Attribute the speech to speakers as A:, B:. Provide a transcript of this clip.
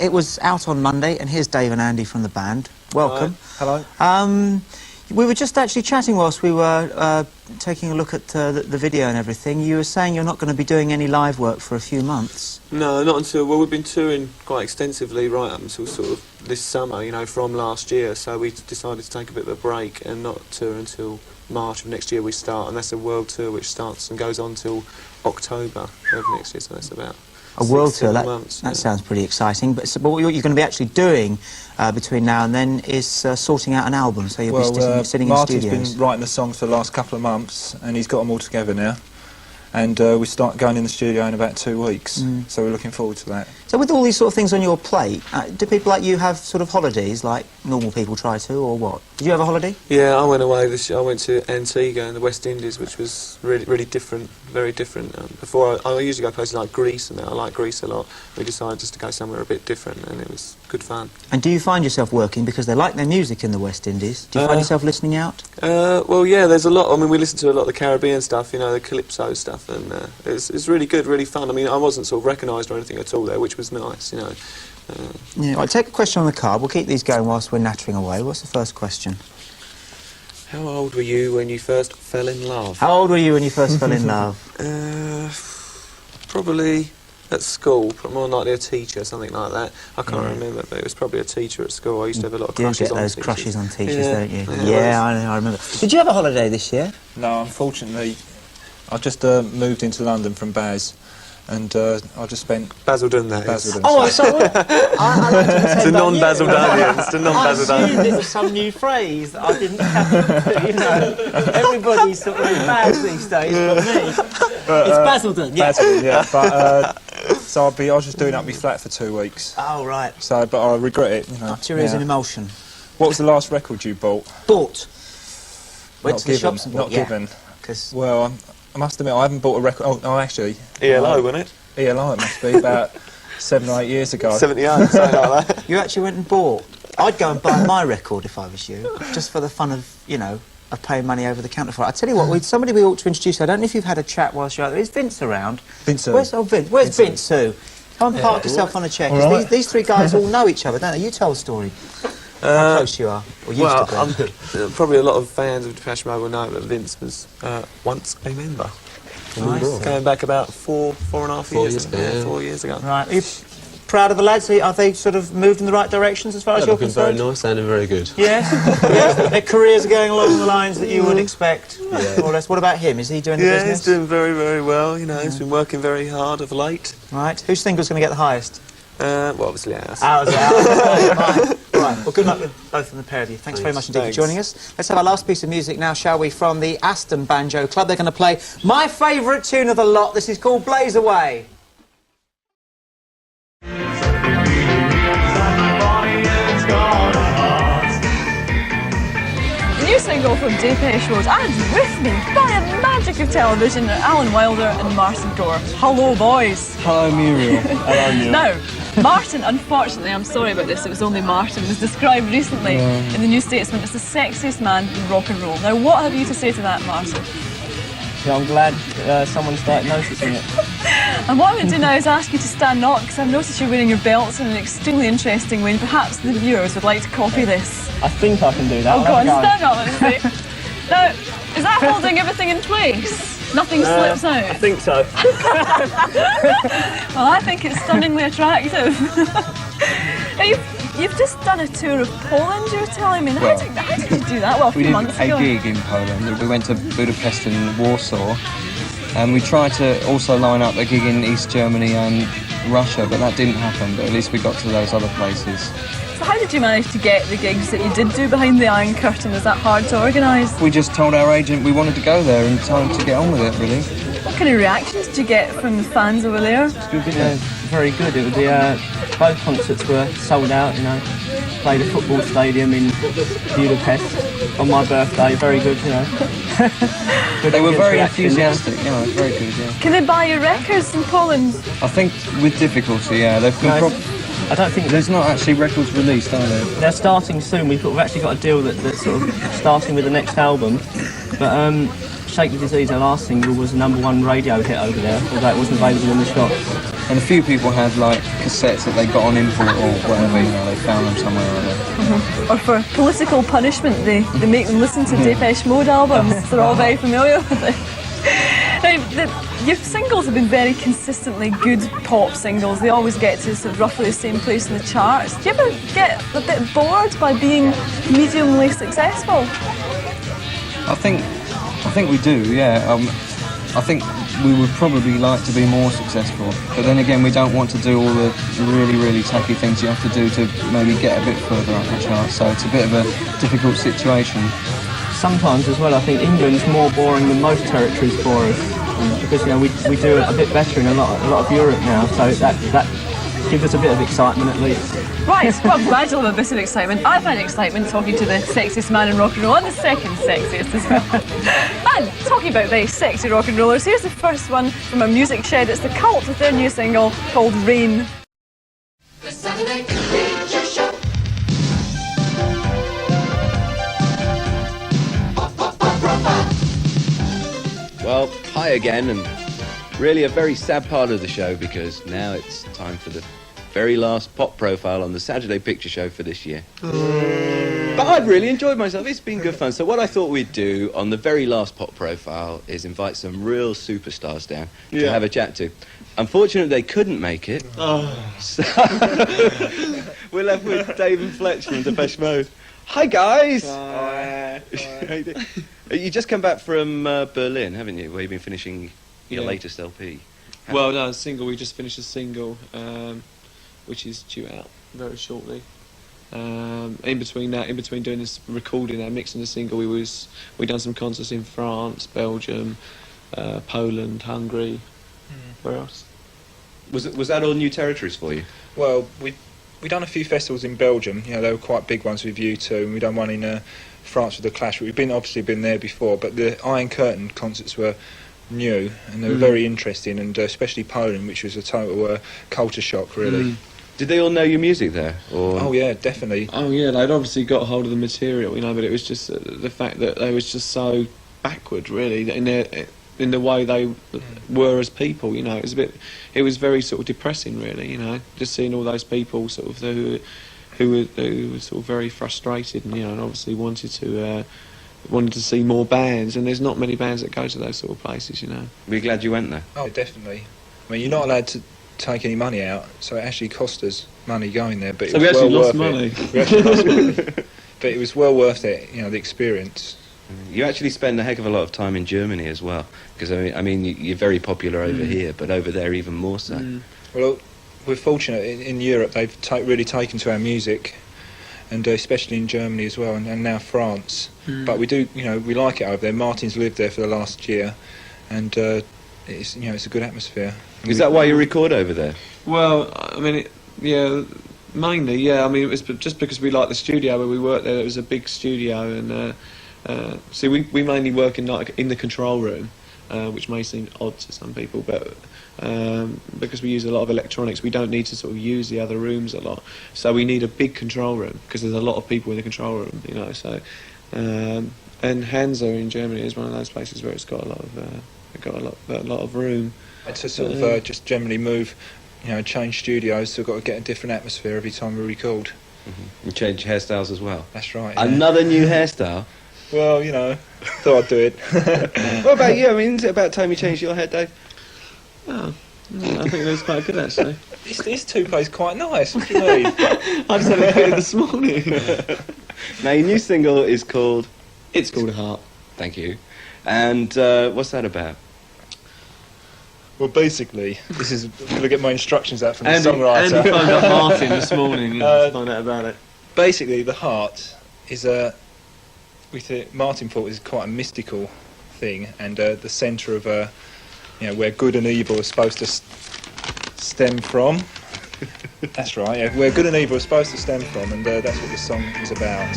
A: It was out on Monday, and here's Dave and Andy from the band. Welcome.
B: Hello.
A: We were just actually chatting whilst we were taking a look at the video and everything. You were saying you're not going to be doing any live work for a few months.
C: No, not until... Well, we've been touring quite extensively right up until sort of this summer, you know, from last year. So we decided to take a bit of a break and not tour until March of next year we start. And that's a world tour which starts and goes on till October of next year. So that's about...
A: A world tour,
C: months,
A: that sounds pretty exciting. But what you're going to be actually doing between now and then is sorting out an album, so you'll be sitting in
B: Marty's
A: studios.
B: been writing the songs for the last couple of months, and he's got them all together now. And we start going in the studio in about 2 weeks, so we're looking forward to that.
A: So with all these sort of things on your plate, do people like you have sort of holidays like normal people try to, or what? Did you have a holiday?
C: Yeah, I went away this year. I went to Antigua in the West Indies, which was really different, very different. Before, I usually go places like Greece, and I like Greece a lot. We decided just to go somewhere a bit different, and it was good fun.
A: And do you find yourself working, because they like their music in the West Indies, do you find yourself listening out?
C: Well, yeah, there's a lot. I mean, we listen to a lot of the Caribbean stuff, you know, the Calypso stuff, and it's really good, really fun. I mean, I wasn't sort of recognised or anything at all there, which was nice, you know.
A: Yeah, I'll take a question on the card. We'll keep these going whilst we're nattering away. What's the first question?
C: How old were you when you first fell in love?
A: How old were you when you first fell in love?
C: Probably at school, more than likely a teacher, something like that. I can't remember, but it was probably a teacher at school. I used to have a lot of crushes on teachers.
A: You get those crushes on teachers,
C: yeah.
A: don't you?
C: Yeah,
A: I remember. Did you have a holiday this year?
B: No, unfortunately, I just moved into London from Baz, and I just spent...
C: Basildon, that is.
B: Basildon.
A: Oh, I'm sorry. I like to
C: It's a non-Basildonian. It's a non-Basildonian.
A: I assumed it was some new phrase that I didn't have. You know, everybody's sort of Baz these days, but me. It's Basildon, yeah.
B: Basildon, yeah. But, so I was just doing up my flat for 2 weeks.
A: Oh, right.
B: So, but I regret it, you know.
A: Up to your ears in emulsion.
B: What was the last record you bought?
A: Bought. Went
B: Not
A: to the
B: given,
A: shops and bought.
B: not given.
A: Because
B: Well, I must admit, I haven't bought a record... Oh, no, actually...
C: ELO, wasn't it?
B: ELO, it must be, about 7 or 8 years ago.
C: 78, something like that.
A: you actually went and bought. I'd go and buy my record if I was you, just for the fun of, you know, of paying money over the counter for it. I tell you what, somebody we ought to introduce. I don't know if you've had a chat whilst you're out there. Is Vince around?
B: Vince who?
A: Where's Vince who? Come and park yourself on a chair, because these three guys all know each other, don't they? You tell the story. How close you are, or used to be.
C: Probably a lot of fans of Depeche Mode will know that Vince was once a member.
A: Nice.
C: Going back about four and a half years ago.
D: Yeah.
C: 4 years ago.
A: Right. Are you proud of the lads? Are they sort of moved in the right directions as far as you're
D: Looking very
A: concerned?
D: nice, sounding very good.
A: Yeah? Yeah? Their careers are going along the lines that you would expect, more or less. What about him? Is he doing the
C: Yeah,
A: business?
C: he's doing very well, you know. He's been working very hard of late.
A: Right. Whose single's going to get the highest?
C: Well, obviously ours.
A: Ours. Right. Well, good luck with both of the pair of you. Thanks very much indeed for joining us. Let's have our last piece of music now, shall we, from the Aston Banjo Club. They're going to play my favourite tune of the lot. This is called Blaze Away.
E: The new single from Depeche was And With Me by a magic of television, Alan Wilder and Martin Gore. Hello, boys.
D: Hello, Muriel. Hello, Muriel.
E: Now, Martin, unfortunately, I'm sorry about this, it was only Martin, was described recently in the New Statesman as the sexiest man in rock and roll. Now, what have you to say to that, Martin?
F: Yeah, I'm glad someone started noticing it.
E: And what I'm going to do now is ask you to stand up, because I've noticed you're wearing your belts in an extremely interesting way, and perhaps the viewers would like to copy this.
F: I think I can do that.
E: Oh, go on, stand up, let's see. Now, is that holding everything in place? Nothing slips out?
F: I think so.
E: Well, I think it's stunningly attractive. Now, you've just done a tour of Poland, you were telling me. How did you do that? Well, a few months ago.
G: We did a gig in Poland. We went to Budapest and Warsaw, and we tried to also line up a gig in East Germany and Russia, but that didn't happen. But at least we got to those other places.
E: So how did you manage to get the gigs that you did do behind the Iron Curtain? Was that hard to organise?
G: We just told our agent we wanted to go there and told him to get on with it, really.
E: What kind of reactions did you get from the fans over there?
F: Very good. It was both concerts were sold out. You know, played a football stadium in Budapest on my birthday. Very good. You know.
G: They were very enthusiastic. You know, very good. Yeah.
E: Can they buy your records in Poland?
G: I think with difficulty, yeah. They've been
F: I don't think
G: there's not actually records released, are there?
F: they're starting soon. We've actually got a deal that's sort of starting with the next album, but Shake the Disease, our last single, was the #1 radio hit over there, although it wasn't available in the shop.
G: And a few people had like cassettes that they got on import or whatever, you know, they found them somewhere or other.
E: Or for political punishment, they make them listen to Depeche Mode albums. They're all very familiar with it. Your singles have been very consistently good pop singles. They always get to sort of roughly the same place in the charts. Do you ever get a bit bored by being mediumly successful?
G: I think we do, yeah. I think we would probably like to be more successful, but then again, we don't want to do all the really, really tacky things you have to do to maybe get a bit further up the chart. So it's a bit of a difficult situation.
F: Sometimes as well, I think England's more boring than most territories for us, because you know we do a bit better in a lot of Europe now, so that gives us a bit of excitement at least.
E: Right, well, I'm glad you'll have a bit of excitement. I find excitement talking to the sexiest man in rock and roll, and the second sexiest as well. And talking about very sexy rock and rollers, here's the first one from a music shed. It's the Cult with their new single called Rain.
H: The Saturday Picture Show.
I: Well, hi again, and really a very sad part of the show, because now it's time for the very last pop profile on the Saturday Picture Show for this year. But I've really enjoyed myself. It's been good fun. So what I thought we'd do on the very last pop profile is invite some real superstars down to have a chat to. Unfortunately, they couldn't make it. So we're left with Dave and Fletch from Depeche Mode. Hi, guys.
C: Hi.
I: You just come back from Berlin, haven't you? Where you've been finishing your latest LP.
C: Well, no, single. We just finished a single, which is due out very shortly. In between doing this recording and mixing the single, we done some concerts in France, Belgium, Poland, Hungary. Where else?
I: Was that all new territories for you?
B: Well, we done a few festivals in Belgium. You know, they were quite big ones with U2, and we done one in France with the Clash. We've obviously been there before, but the Iron Curtain concerts were new and they were very interesting, and especially Poland, which was a total culture shock, really.
I: Did they all know your music there? Or?
B: Oh yeah, definitely.
C: Oh yeah, they'd obviously got hold of the material, you know, but it was just the fact that they was just so backward, really, in the way they were as people, you know. It was very sort of depressing, really, you know, just seeing all those people sort of who were sort of very frustrated, and, you know, and obviously wanted to see more bands, and there's not many bands that go to those sort of places, you know.
I: We're glad you went there.
B: Oh, definitely. I mean, you're not allowed to take any money out, so it actually cost us money going there, but it was well worth it. We actually lost money. But it was well worth it, you know, the experience.
I: You actually spend a heck of a lot of time in Germany as well, because I mean you're very popular over here, but over there even more so.
B: Well, we're fortunate in Europe. They've really taken to our music, and especially in Germany as well, and now France. But we do, you know, we like it over there. Martin's lived there for the last year, and it's, you know, it's a good atmosphere.
I: Is that why you record over there?
C: Well, I mean, mainly, yeah. I mean, it was just because we liked the studio where we worked there. It was a big studio, and see, we mainly work in the control room, which may seem odd to some people, but because we use a lot of electronics, we don't need to sort of use the other rooms a lot. So we need a big control room because there's a lot of people in the control room, you know. So, and Hansa in Germany is one of those places where it's got a lot of room.
B: And to sort of just generally move, you know, change studios, so we've got to get a different atmosphere every time we record.
I: You change hairstyles as well?
B: That's right. Yeah.
I: Another new hairstyle?
B: Well, you know, thought I'd do it.
I: What about you? I mean, is it about time you changed your hair, Dave?
C: Oh, I think that's quite good, actually.
B: This toupee's quite nice. What do you mean?
C: I just had it cleared this morning.
I: Now, your new single is called...
C: It's called Heart.
I: Thank you. And what's that about?
B: Well, basically, this is... I'm going to get my instructions out from the songwriter.
C: Andy phoned up Martin this morning to find out about it.
B: Basically, the heart is Martin thought is quite a mystical thing, and the centre of you know, where good and evil are supposed to stem from. That's right, yeah, where good and evil are supposed to stem from, and that's what this song is about.